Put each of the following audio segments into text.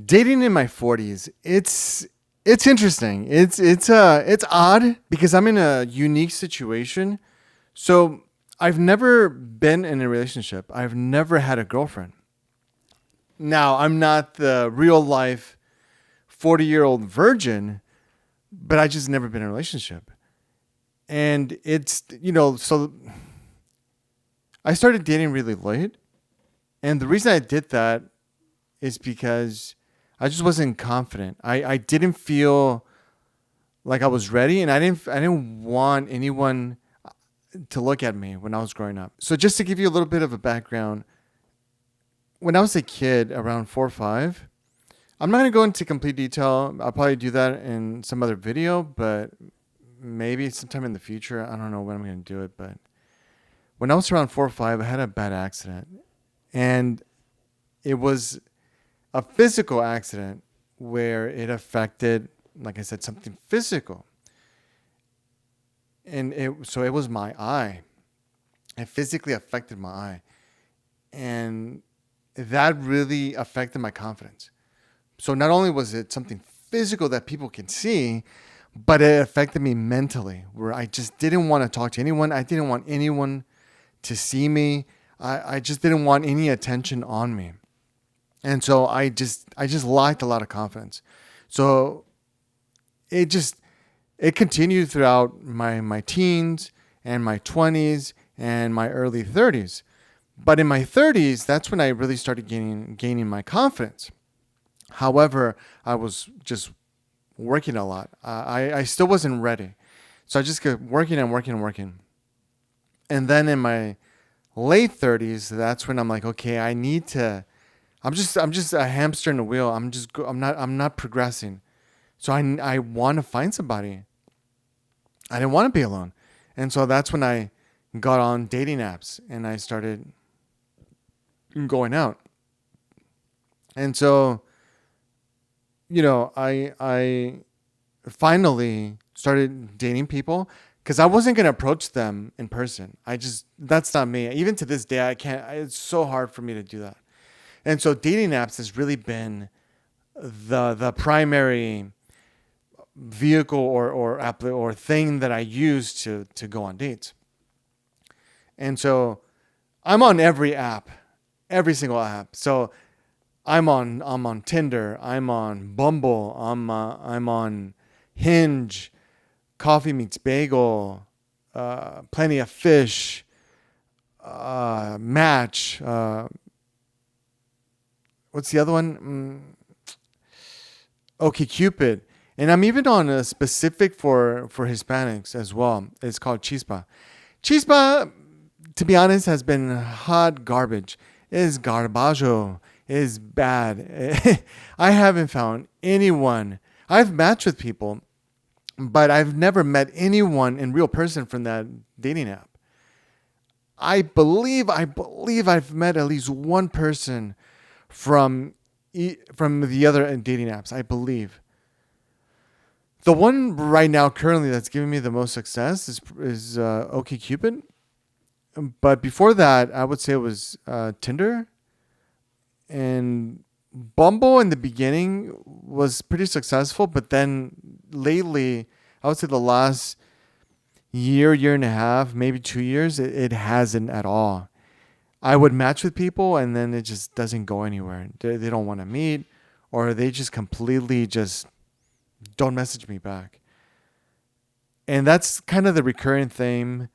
Dating in my 40s, it's interesting. It's odd because I'm in a unique situation. So I've never been in a relationship. I've never had a girlfriend. Now, I'm not the real life 40-year-old virgin, but I just never been in a relationship. And so I started dating really late. And the reason I did that is because I just wasn't confident. I didn't feel like I was ready, and I didn't want anyone to look at me when I was growing up. So just to give you a little bit of a background, when I was a kid, around 4 or 5, I'm not going to go into complete detail. I'll probably do that in some other video, but maybe sometime in the future. I don't know when I'm going to do it, but when I was around 4 or 5, I had a bad accident, and it was a physical accident where it affected, like I said, something physical. And it was my eye. It physically affected my eye. And that really affected my confidence. So not only was it something physical that people can see, but it affected me mentally, where I just didn't want to talk to anyone. I didn't want anyone to see me. I just didn't want any attention on me. And so I just lacked a lot of confidence. So it continued throughout my teens and my 20s and my early 30s. But in my 30s, that's when I really started gaining my confidence. However, I was just working a lot. I still wasn't ready. So I just kept working and working and working. And then in my late 30s, that's when I'm like, okay, I'm just a hamster in a wheel. I'm not progressing. So I want to find somebody. I didn't want to be alone. And so that's when I got on dating apps and I started going out. And so, I finally started dating people because I wasn't going to approach them in person. That's not me. Even to this day, I can't. It's so hard for me to do that. And so dating apps has really been the primary vehicle or thing that I use to go on dates. And so I'm on every single app. So I'm on Tinder, I'm on Bumble, I'm on Hinge, Coffee Meets Bagel, Plenty of Fish, Match. What's the other one? Okay, Cupid. And I'm even on a specific for Hispanics as well. It's called Chispa. Chispa, to be honest, has been hot garbage. It is garbaggio. It is bad. I haven't found anyone. I've matched with people, but I've never met anyone in real person from that dating app. I believe I've met at least one person from the other dating apps, I believe. The one right now currently that's giving me the most success is OkCupid. But before that, I would say it was Tinder. And Bumble in the beginning was pretty successful, but then lately, I would say the last year and a half, maybe 2 years, it hasn't at all. I would match with people and then it just doesn't go anywhere. They don't want to meet, or they just completely just don't message me back. And that's kind of the recurring theme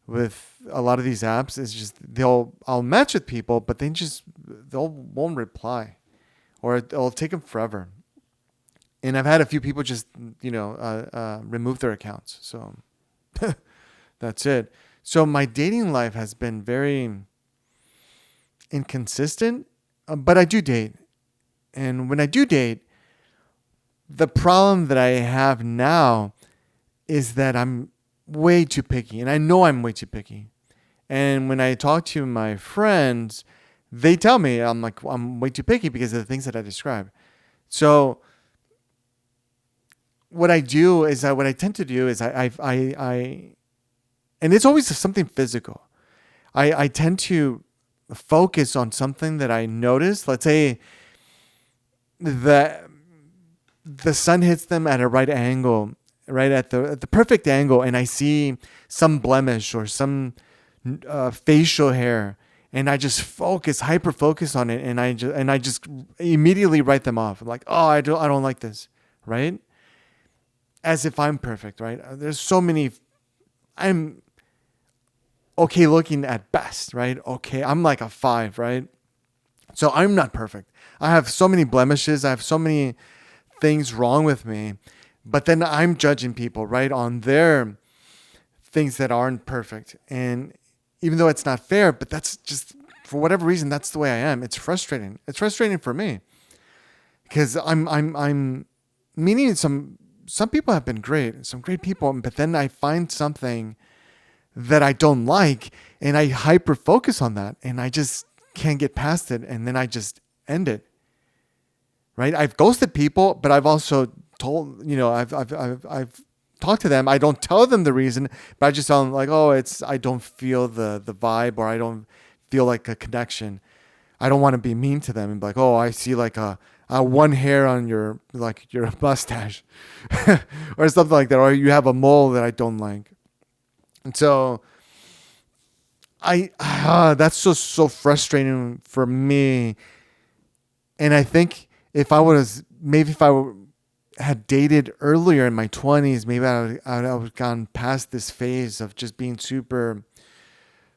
with a lot of these apps, is just I'll match with people, but they won't reply, or it'll take them forever. And I've had a few people just remove their accounts. So that's it. So my dating life has been very inconsistent, but I do date. And when I do date, the problem that I have now is that I'm way too picky. And I know I'm way too picky. And when I talk to my friends, they tell me I'm way too picky because of the things that I described. So what I tend to do is I and it's always something physical. I tend to focus on something that I notice. Let's say the the sun hits them at a right angle, right at the perfect angle, and I see some blemish or some facial hair, and I just hyper focus on it, and I just immediately write them off. I'm like, oh, I don't like this, right? As if I'm perfect, right? There's so many. I'm okay looking at best, right? Okay, I'm like a 5, right? So I'm not perfect. I have so many blemishes. I have so many things wrong with me. But then I'm judging people, right, on their things that aren't perfect. And even though it's not fair, but that's just, for whatever reason, that's the way I am. It's frustrating. It's frustrating for me because I'm meaning some people have been great, some great people, but then I find something that I don't like, and I hyper focus on that, and I just can't get past it, and then I just end it. Right? I've ghosted people, but I've also told, I've talked to them. I don't tell them the reason, but I just tell them like, oh, I don't feel the vibe, or I don't feel like a connection. I don't want to be mean to them and be like, oh, I see like a one hair on your mustache, or something like that, or you have a mole that I don't like. And so that's just so frustrating for me. And I think if I had dated earlier in my 20s, maybe I would have gone past this phase of just being super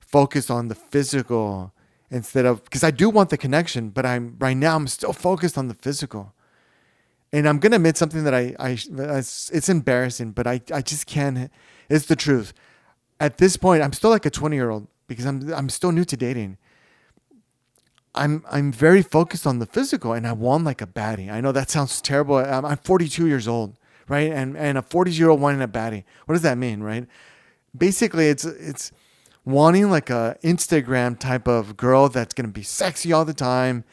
focused on the physical instead of, because I do want the connection, but right now I'm still focused on the physical. And I'm gonna admit something that it's embarrassing, but I just can't. It's the truth. At this point, I'm still like a 20-year-old because I'm still new to dating. I'm very focused on the physical, and I want like a baddie. I know that sounds terrible. I'm 42 years old, right? And a 40-year-old wanting a baddie. What does that mean, right? Basically, it's wanting like a Instagram type of girl that's gonna be sexy all the time.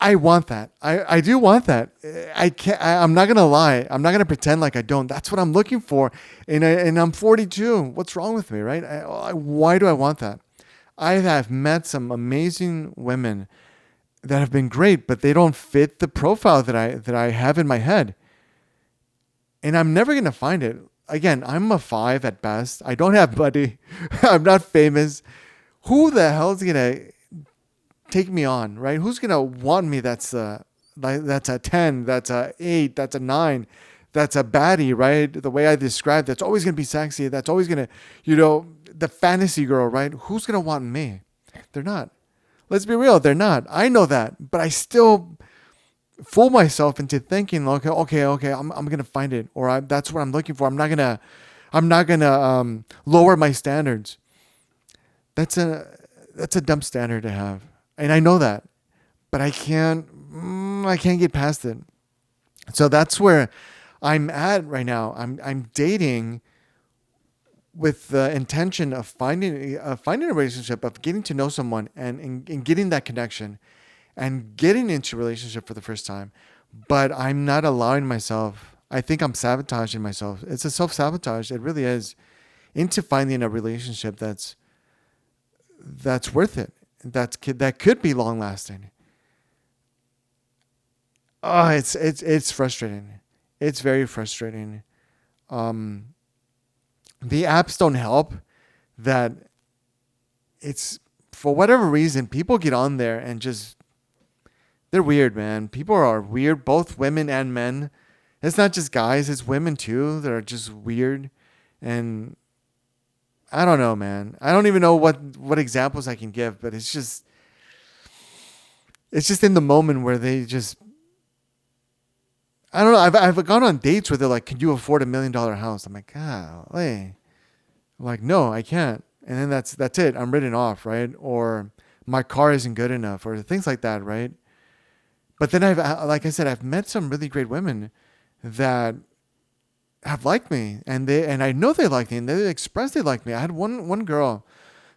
I want that. I do want that. I'm not gonna lie. I'm not gonna pretend like I don't. That's what I'm looking for. And I'm 42. What's wrong with me, right? Why do I want that? I have met some amazing women that have been great, but they don't fit the profile that I have in my head. And I'm never gonna find it. Again, I'm a 5 at best. I don't have money. I'm not famous. Who the hell is gonna take me on, right? Who's gonna want me? That's a 10. That's a 8. That's a 9. That's a baddie, right? The way I described, that's always gonna be sexy. That's always gonna, the fantasy girl, right? Who's gonna want me? They're not. Let's be real, they're not. I know that, but I still fool myself into thinking, okay, I'm gonna find it, or that's what I'm looking for. I'm not gonna lower my standards. That's a dumb standard to have, and I know that, but I can't get past it. So that's where I'm at right now. I'm dating with the intention of finding a relationship, of getting to know someone, and getting that connection, and getting into a relationship for the first time. But I'm not allowing myself. I think I'm sabotaging myself. It's a self-sabotage. It really is, into finding a relationship that's worth it. That could be long lasting. Oh, it's frustrating. It's very frustrating. Um, the apps don't help. That it's, for whatever reason, people get on there and just, they're weird, man. People are weird, both women and men. It's not just guys; it's women too that are just weird. And I don't know, man. I don't even know what examples I can give, but it's just in the moment where they just, I don't know. I've gone on dates where they're like, "Can you afford $1 million house?" I'm like, golly. I'm like, no, I can't. And then that's it. I'm written off, right? Or my car isn't good enough, or things like that, right? But then like I said, I've met some really great women that have liked me, and I know they like me, and they express they like me. I had one girl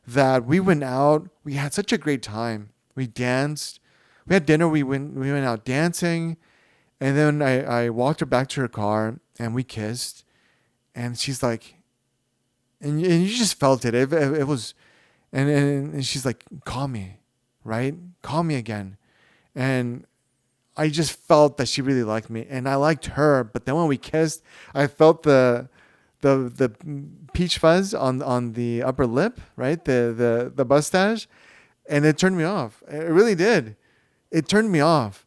that we went out. We had such a great time. We danced. We had dinner. We went out dancing. And then I walked her back to her car, and we kissed. And she's like, and you just felt it. It was, and she's like, call me, right? Call me again. And I just felt that she really liked me, and I liked her. But then when we kissed, I felt the peach fuzz on the upper lip, right? The mustache, and it turned me off. It really did. It turned me off,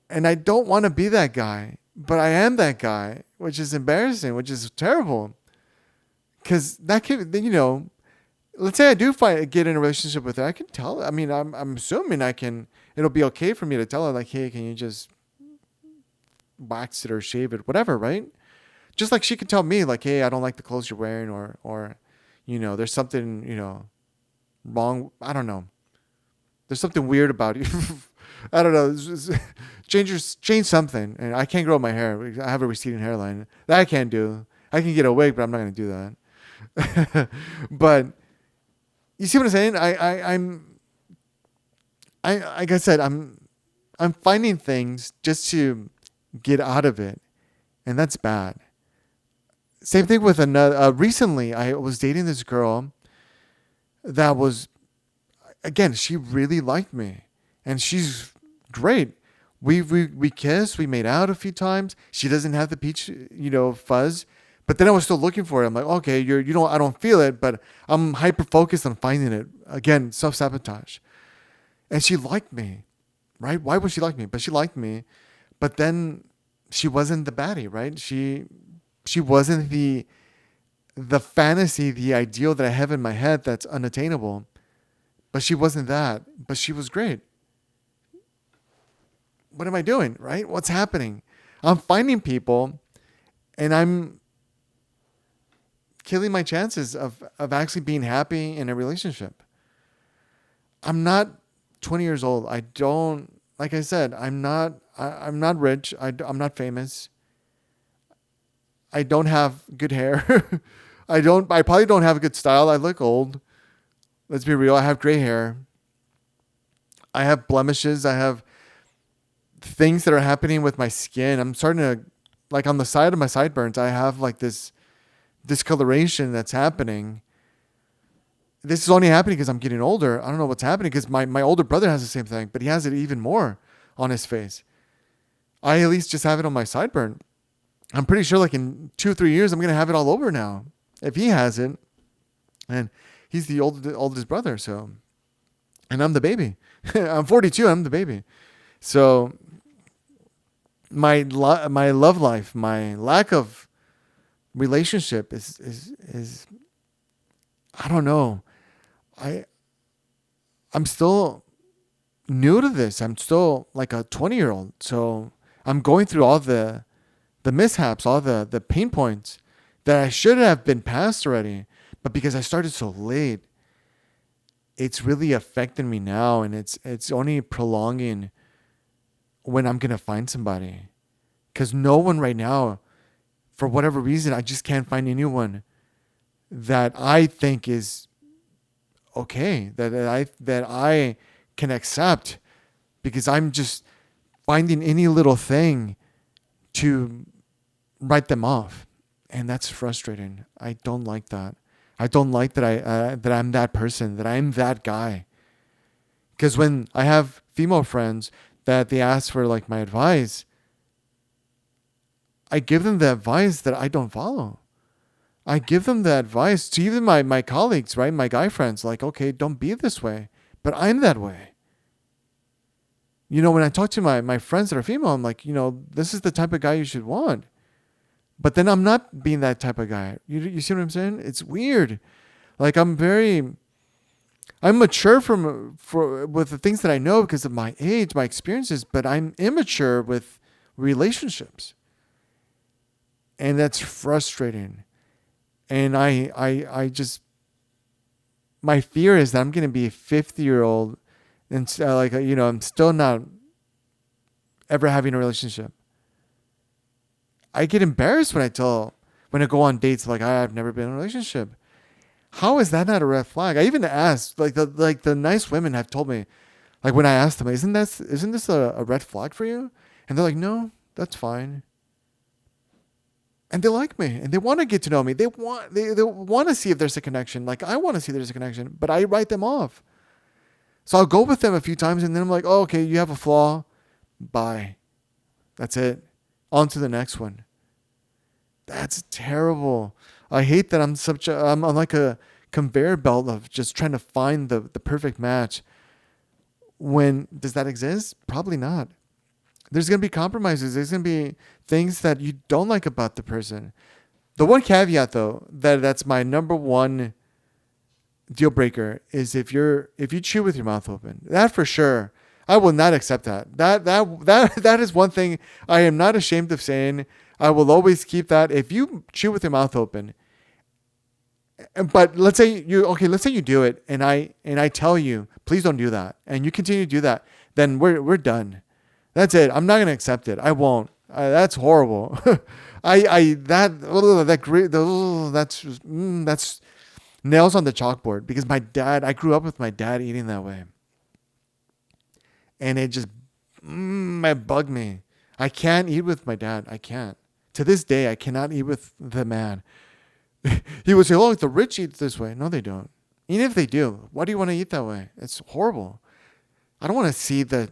and I don't want to be that guy, but I am that guy, which is embarrassing, which is terrible. Because that could, let's say I do get in a relationship with her, I can tell. I mean, I'm assuming I can. It'll be okay for me to tell her, like, hey, can you just wax it or shave it, whatever, right? Just like she can tell me, like, hey, I don't like the clothes you're wearing, or, there's something, wrong. I don't know. There's something weird about you. I don't know. Change something. And I can't grow my hair. I have a receding hairline. That I can't do. I can get a wig, but I'm not going to do that. But you see what I'm saying? Like I said, I'm finding things just to get out of it, and that's bad. Same thing with another. Recently, I was dating this girl that was, again, she really liked me, and she's great. We kissed, we made out a few times. She doesn't have the peach, fuzz. But then I was still looking for it. I'm like, okay, I don't feel it, but I'm hyper focused on finding it. Again, self-sabotage. And she liked me, right? Why would she like me? But she liked me. But then she wasn't the baddie, right? She wasn't the fantasy, the ideal that I have in my head that's unattainable. But she wasn't that. But she was great. What am I doing, right? What's happening? I'm finding people, and I'm killing my chances of actually being happy in a relationship. I'm not 20 years old. I don't, like I said, I'm not rich. I'm not famous. I don't have good hair. I probably don't have a good style. I look old. Let's be real. I have gray hair. I have blemishes. I have things that are happening with my skin. I'm starting to, like, on the side of my sideburns, I have like this discoloration that's happening. This is only happening because I'm getting older. I don't know what's happening because my older brother has the same thing, but he has it even more on his face. I at least just have it on my sideburn. I'm pretty sure like in 2 or 3 years, I'm going to have it all over now. If he has it, and he's the oldest brother. So, and I'm the baby. I'm 42. I'm the baby. So my love life, my lack of relationship is I don't know. I'm still new to this. I'm still like a 20-year-old. So I'm going through all the mishaps, all the pain points that I should have been past already. But because I started so late, it's really affecting me now, and it's only prolonging when I'm going to find somebody. Because no one right now, for whatever reason, I just can't find anyone that I think is okay, that I can accept, because I'm just finding any little thing to write them off, and that's frustrating. I don't like that. I don't like that I'm that person, that I'm that guy. Because when I have female friends that they ask for like my advice, I give them the advice that I don't follow. I give them the advice to even my colleagues, right? My guy friends, like, okay, don't be this way. But I'm that way. When I talk to my friends that are female, I'm like, this is the type of guy you should want. But then I'm not being that type of guy. You see what I'm saying? It's weird. Like I'm mature with the things that I know because of my age, my experiences, but I'm immature with relationships. And that's frustrating. And I just, my fear is that I'm going to be a 50-year-old and I'm still not ever having a relationship. I get embarrassed when I go on dates, like I've never been in a relationship. How is that not a red flag? I even asked, like the nice women have told me, like when I asked them, isn't this a red flag for you? And they're like, no, that's fine. And they like me, and they want to get to know me. They want to see if there's a connection. Like I want to see there's a connection, but I write them off. So I'll go with them a few times, and then I'm like, oh, okay, you have a flaw, Bye. That's it. On to the next one. That's terrible. I hate that I'm on like a conveyor belt of just trying to find the perfect match. When does that exist? Probably not. There's going to be compromises. There's going to be things that you don't like about the person. The one caveat though, that's my number one deal breaker is if you chew with your mouth open. That for sure. I will not accept that. That is one thing I am not ashamed of saying. I will always keep that. If you chew with your mouth open, but let's say you do it and I tell you, please don't do that, and you continue to do that, then we're done. That's it. I'm not gonna accept it. I won't. That's horrible. That's nails on the chalkboard because I grew up with my dad eating that way, and it just it bugged me. I can't eat with my dad. I can't. To this day, I cannot eat with the man. He would say, "Oh, the rich eat this way." No, they don't. Even if they do, why do you want to eat that way? It's horrible. I don't want to see the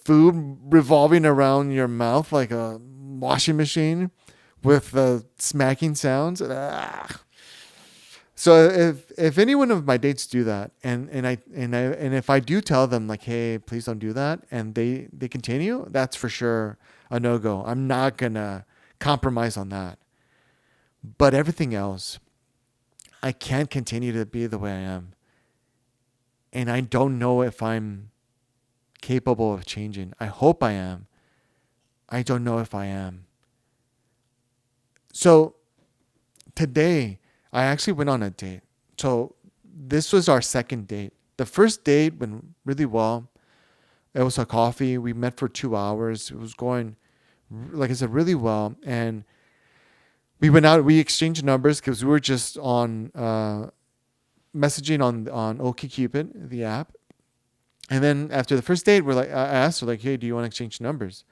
food revolving around your mouth like a washing machine with smacking sounds. Ugh. So if any one of my dates do that, and if I do tell them like, hey, please don't do that, and they continue, that's for sure a no go. I'm not gonna compromise on that. But everything else, I can't continue to be the way I am, and I don't know if I'm capable of changing. I hope I am. I don't know if I am. So today, I actually went on a date. So this was our second date. The first date went really well. It was a coffee. We met for 2 hours. It was going, like I said, really well. And we went out. We exchanged numbers because we were just on messaging on OkCupid, the app. And then after the first date, I asked her like, "Hey, do you want to exchange numbers?"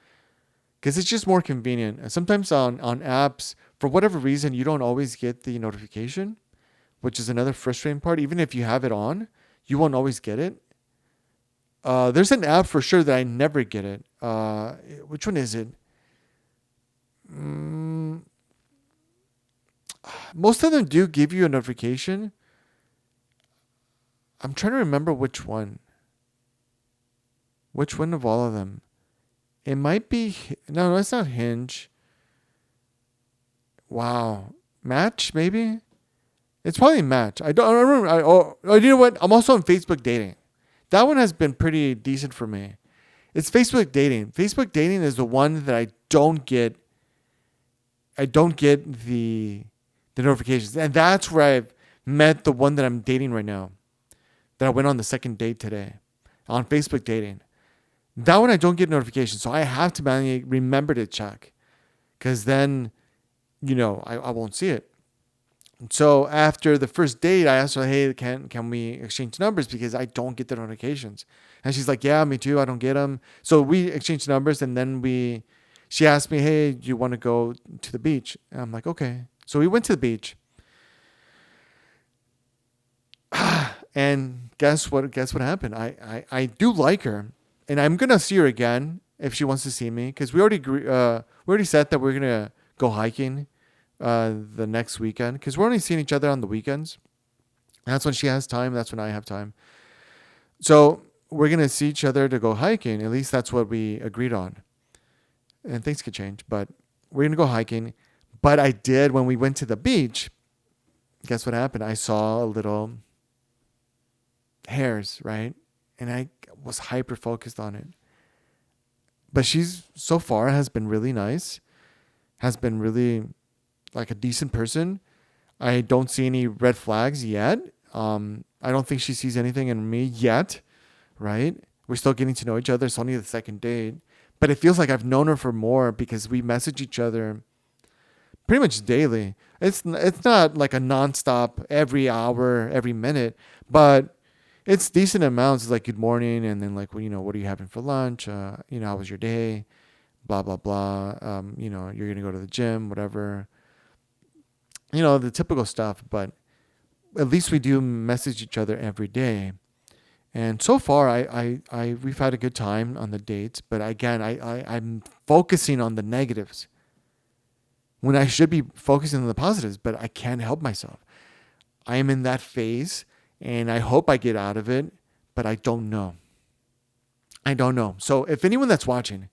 Because it's just more convenient. And sometimes on apps, for whatever reason, you don't always get the notification, which is another frustrating part. Even if you have it on, you won't always get it. There's an app for sure that I never get it. Which one is it? Most of them do give you a notification. I'm trying to remember which one. Which one of all of them? It might be... No, it's not Hinge. Wow. Match, maybe? It's probably Match. I remember. You know what? I'm also on Facebook dating. That one has been pretty decent for me. It's Facebook dating. Facebook dating is the one that I don't get the notifications. And that's where I've met the one that I'm dating right now. That I went on the second date today. On Facebook dating. That one I don't get notifications. So I have to manually remember to check. Because then, I won't see it. So after the first date, I asked her, "Hey, can we exchange numbers? Because I don't get the notifications." And she's like, "Yeah, me too. I don't get them." So we exchanged numbers, and then she asked me, "Hey, do you want to go to the beach?" And I'm like, "Okay." So we went to the beach. And guess what happened? I do like her, and I'm gonna see her again if she wants to see me, because we already said that we're gonna go hiking the next weekend, because we're only seeing each other on the weekends. That's when she has time. That's when I have time. So we're gonna see each other to go hiking. At least that's what we agreed on. And things could change, but we're gonna go hiking. But I did, when we went to the beach, guess what happened? I saw a little hairs, right? And I was hyper focused on it. But she's so far has been really nice, has been really like a decent person. I don't see any red flags yet. I don't think she sees anything in me yet, right? We're still getting to know each other. It's only the second date. But it feels like I've known her for more because we message each other pretty much daily. It's not like a nonstop every hour, every minute, but it's decent amounts. It's like good morning, and then like, what are you having for lunch? How was your day? Blah blah blah. You're gonna go to the gym, whatever. The typical stuff. But at least we do message each other every day, And so far, we've had a good time on the dates. But again, I'm focusing on the negatives when I should be focusing on the positives, but I can't help myself. I am in that phase, and I hope I get out of it, but I don't know. I don't know. So if anyone that's watching,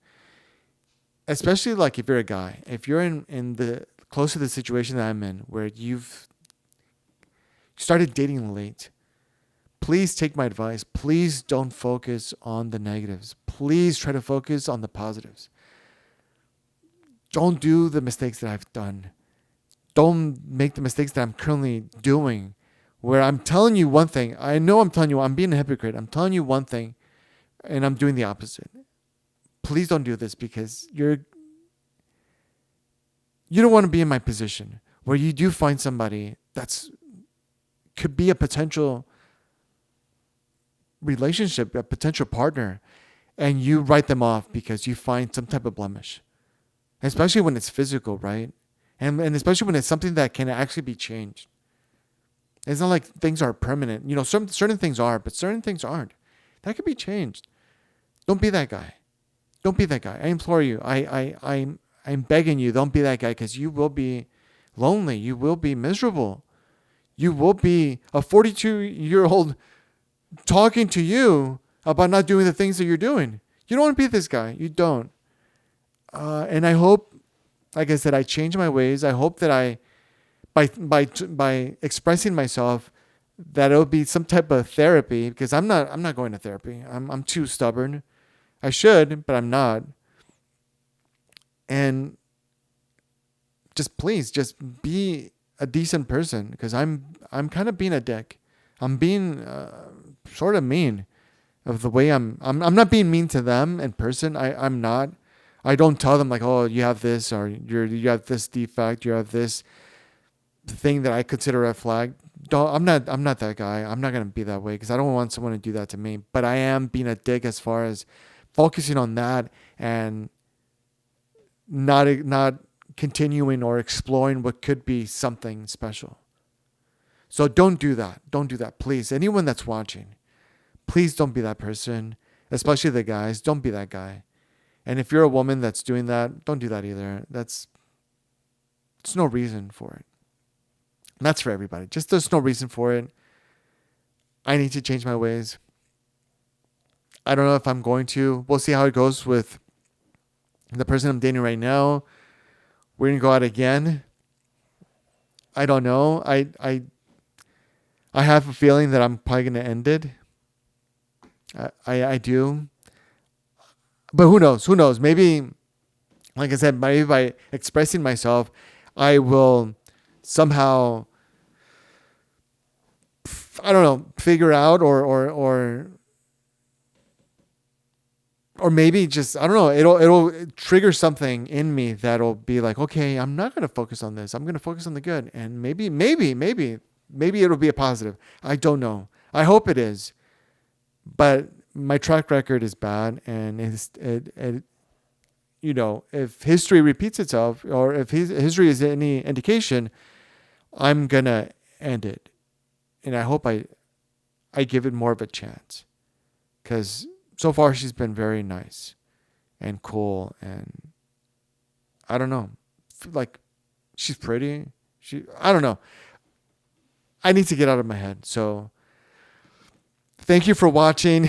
especially like if you're a guy, if you're in the close to the situation that I'm in, where you've started dating late, please take my advice. Please don't focus on the negatives. Please try to focus on the positives. Don't do the mistakes that I've done. Don't make the mistakes that I'm currently doing, where I'm telling you one thing. I know I'm telling you, I'm being a hypocrite. I'm telling you one thing, and I'm doing the opposite. Please don't do this, because you don't want to be in my position where you do find somebody that's could be a potential relationship, a potential partner, and you write them off because you find some type of blemish, especially when it's physical, right? And especially when it's something that can actually be changed. It's not like things are permanent. You know, certain things are, but certain things aren't. That could be changed. Don't be that guy. Don't be that guy. I implore you. I'm begging you, don't be that guy, because you will be lonely. You will be miserable. You will be a 42-year-old talking to you about not doing the things that you're doing. You don't want to be this guy. You don't. And I hope, like I said, I change my ways. I hope that by expressing myself, that it'll be some type of therapy, because I'm not going to therapy. I'm too stubborn. I should, but I'm not. And please be a decent person, because I'm kind of being a dick. I'm being sort of mean of the way I'm not being mean to them in person. I'm not. I don't tell them like, oh, you have this, or you have this defect, you have this thing that I consider a flag. I'm not that guy. I'm not gonna be that way, because I don't want someone to do that to me. But I am being a dick as far as focusing on that and not continuing or exploring what could be something special. So don't do that. Don't do that, please. Anyone that's watching, please don't be that person, especially the guys. Don't be that guy. And if you're a woman that's doing that, don't do that either. There's no reason for it. And that's for everybody. Just there's no reason for it. I need to change my ways. I don't know if I'm going to. We'll see how it goes with the person I'm dating right now. We're going to go out again. I don't know. I have a feeling that I'm probably going to end it. I do. But who knows? Who knows? Maybe, like I said, maybe by expressing myself, I will somehow, I don't know, figure out or maybe just, I don't know, it'll trigger something in me that'll be like, okay, I'm not going to focus on this. I'm going to focus on the good. And maybe it'll be a positive. I don't know. I hope it is. But my track record is bad, and if history repeats itself, or if history is any indication, I'm going to end it. And I hope I give it more of a chance, because so far she's been very nice and cool, and I don't know, like, she's pretty. I don't know. I need to get out of my head. So thank you for watching.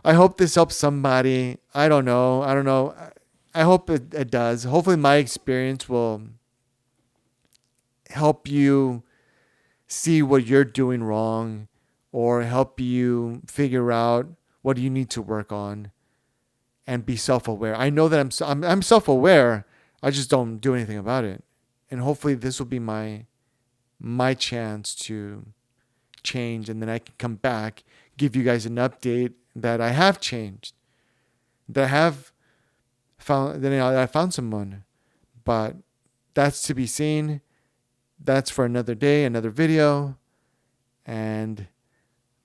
I hope this helps somebody. I don't know. I hope it does. Hopefully my experience will help you see what you're doing wrong, or help you figure out what you need to work on, and be self-aware. I know that I'm self-aware. I just don't do anything about it. And hopefully this will be my chance to change, and then I can come back, give you guys an update that I have changed, that I have found, that I found someone. But that's to be seen. That's for another day, another video. And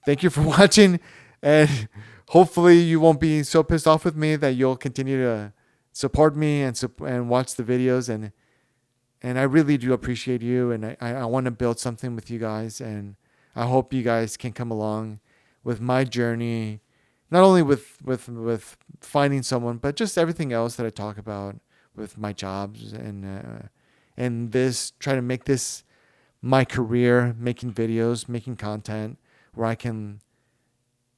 thank you for watching. And hopefully you won't be so pissed off with me, that you'll continue to support me and watch the videos. And I really do appreciate you. And I want to build something with you guys. And I hope you guys can come along with my journey, not only with finding someone, but just everything else that I talk about with my jobs and this, try to make this my career, making videos, making content where I can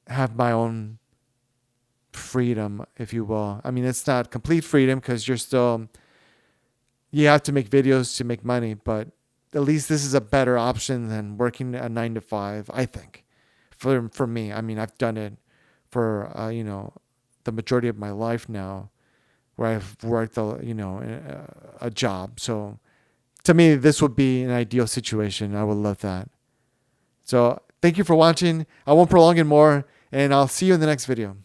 have my own freedom, if you will. I mean, it's not complete freedom because you have to make videos to make money, but at least this is a better option than working a 9 to 5, I think, for me. I mean, I've done it for, the majority of my life now, where I've worked, a job. So to me, this would be an ideal situation. I would love that. So thank you for watching. I won't prolong it more, and I'll see you in the next video.